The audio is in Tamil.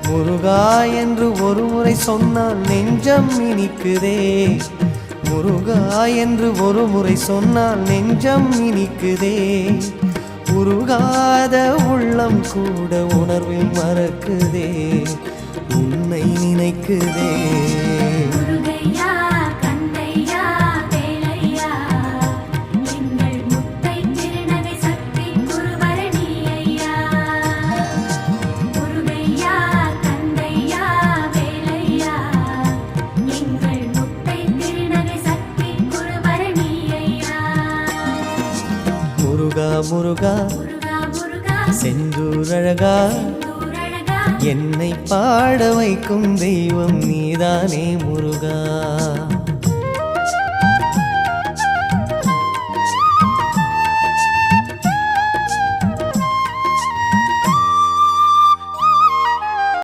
முருகா என்று ஒரு முறை சொன்னால் நெஞ்சம் இனிக்குதே. முருகா என்று ஒரு முறை சொன்னால் நெஞ்சம் இனிக்குதே. உருகாத உள்ளம் கூட உணர்வில் மறக்குதே, உன்னை நினைக்குதே. முருகா செந்தூர் அழகா, என்னை பாட வைக்கும் தெய்வம் நீதானே முருகா.